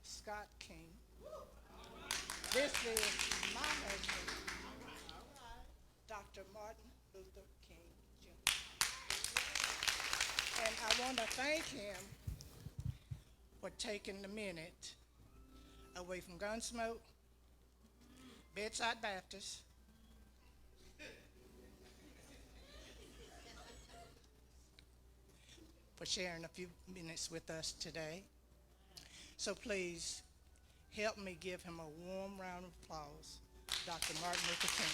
Scott King. This is my husband, Dr. Martin Luther King Jr. And I want to thank him for taking the minute away from Gunsmoke, Bedside Baptist, for sharing a few minutes with us today. So please help me give him a warm round of applause, Dr. Martin Luther King.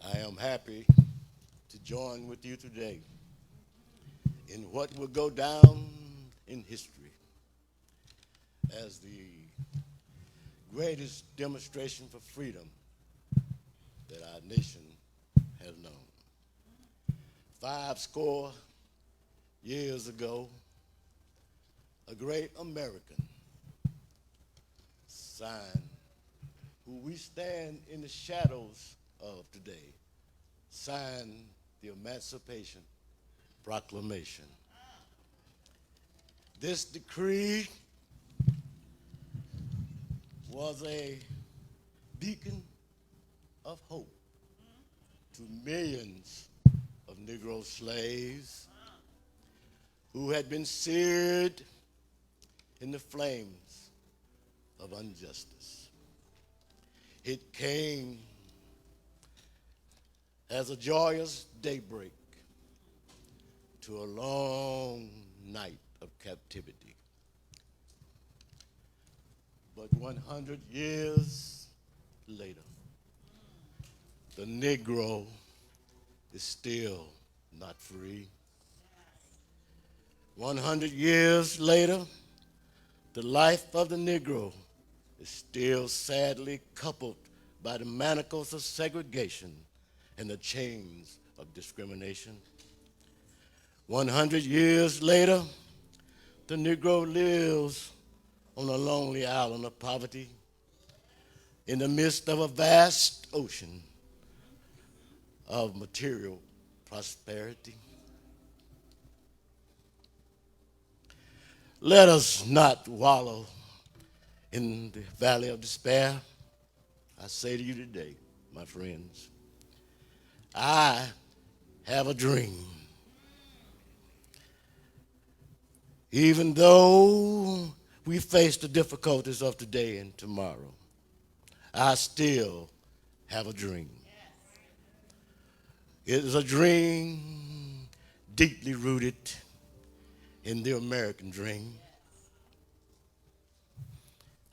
I am happy to join with you today in what will go down in history as the greatest demonstration for freedom that our nation has known. 50 years ago, a great American signed, who we stand in the shadows of today, signed the Emancipation Proclamation. This decree was a beacon of hope to millions of Negro slaves who had been seared in the flames of injustice. It came as a joyous daybreak to a long night of captivity. But 100 years later, the Negro is still not free. 100 years later, the life of the Negro is still sadly coupled by the manacles of segregation and the chains of discrimination. 100 years later, the Negro lives on a lonely island of poverty in the midst of a vast ocean of material prosperity. Let us not wallow in the valley of despair. I say to you today, my friends, I have a dream. Even though we face the difficulties of today and tomorrow, I still have a dream. It is a dream deeply rooted in the American dream.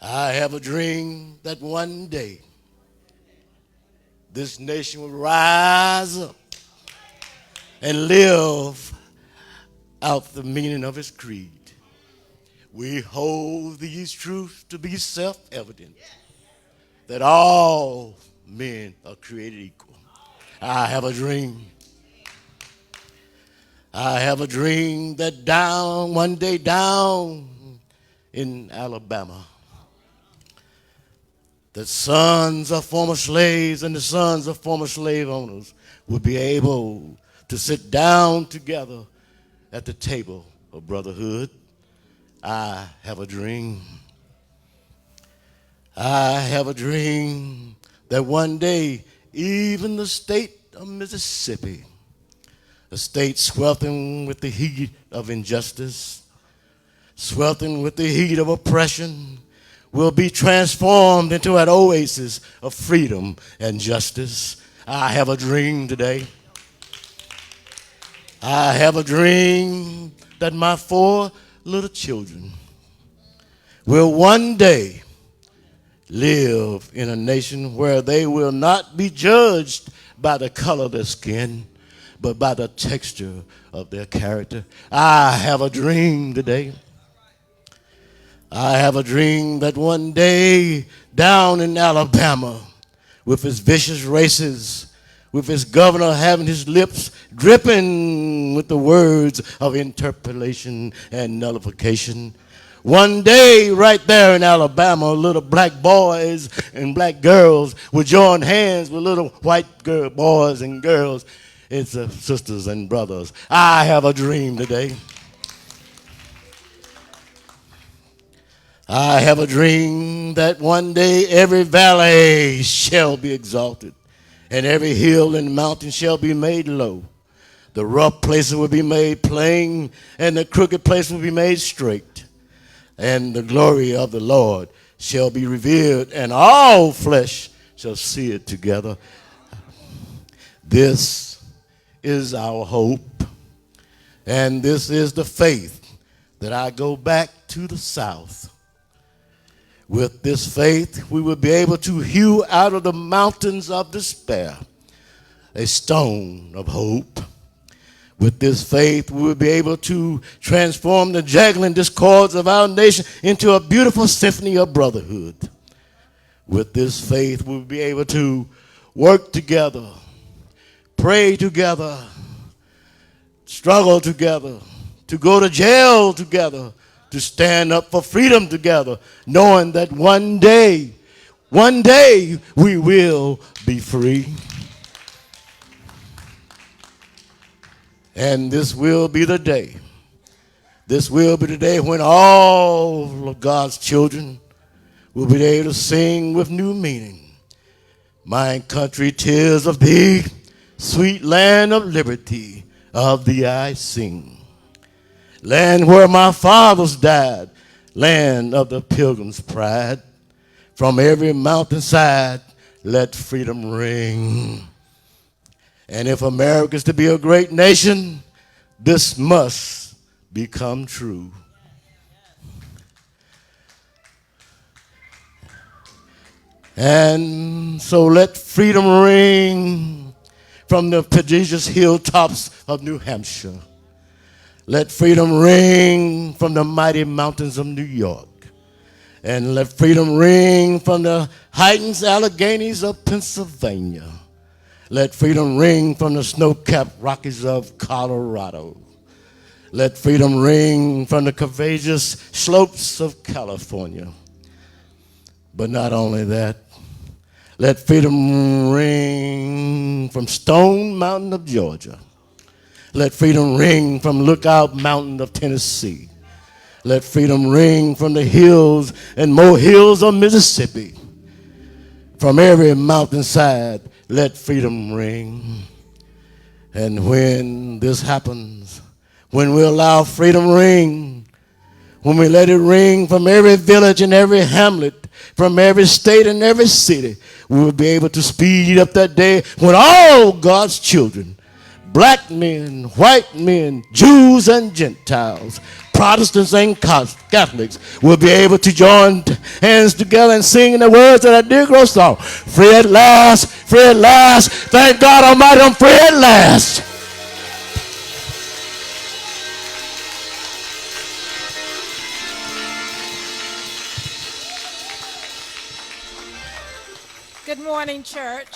I have a dream that one day this nation will rise up and live out the meaning of its creed. We hold these truths to be self-evident, that all men are created equal. I have a dream. I have a dream that one day down in Alabama, the sons of former slaves and the sons of former slave owners will be able to sit down together at the table of brotherhood. I have a dream. I have a dream that one day even the state of Mississippi, a state sweltering with the heat of injustice, sweltering with the heat of oppression, will be transformed into an oasis of freedom and justice. I have a dream today. I have a dream that my 4 little children will one day live in a nation where they will not be judged by the color of their skin, but by the texture of their character. I have a dream today. I have a dream that one day down in Alabama, with his vicious races, with his governor having his lips dripping with the words of interpolation and nullification. One day, right there in Alabama, little black boys and black girls would join hands with little white boys and girls. It's sisters and brothers. I have a dream today. I have a dream that one day every valley shall be exalted, and every hill and mountain shall be made low. The rough places will be made plain, and the crooked places will be made straight. And the glory of the Lord shall be revealed, and all flesh shall see it together. This is our hope, and this is the faith that I go back to the South. With this faith, we will be able to hew out of the mountains of despair a stone of hope. With this faith, we will be able to transform the jaggling discords of our nation into a beautiful symphony of brotherhood. With this faith, we will be able to work together, pray together, struggle together, to go to jail together, to stand up for freedom together, knowing that one day we will be free. And this will be the day. This will be the day when all of God's children will be able to sing with new meaning. My country, 'tis of thee, sweet land of liberty, of thee I sing. Land where my fathers died, land of the pilgrim's pride. From every mountainside, let freedom ring. And if America is to be a great nation, this must become true. And so let freedom ring from the prodigious hilltops of New Hampshire. Let freedom ring from the mighty mountains of New York. And let freedom ring from the heightened Alleghanies of Pennsylvania. Let freedom ring from the snow-capped Rockies of Colorado. Let freedom ring from the courageous slopes of California. But not only that, let freedom ring from Stone Mountain of Georgia. Let freedom ring from Lookout Mountain of Tennessee. Let freedom ring from the hills and more hills of Mississippi. From every mountainside, let freedom ring. And when this happens, when we allow freedom ring, when we let it ring from every village and every hamlet, from every state and every city, we will be able to speed up that day when all God's children, black men, white men, Jews and Gentiles, Protestants and Catholics, will be able to join hands together and sing the words of that Negro song. Free at last, thank God Almighty, I'm free at last. Good morning, church.